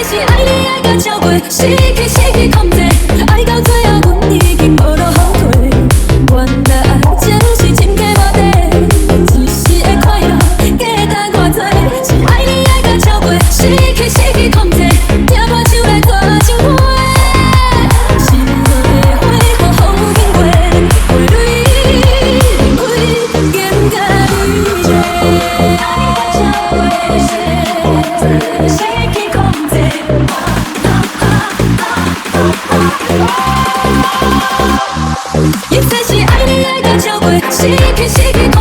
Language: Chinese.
是爱你爱到超过，失去控制，爱到最后阮已经无路后退。原来爱情是真假无底，一时的快乐价值偌多。是爱你爱到超过，失去控制，抓把手来大情花。心落的花，好好经过，花蕊开，更加美丽。爱到超过，失去控制。一切是爱你爱到超过，失去。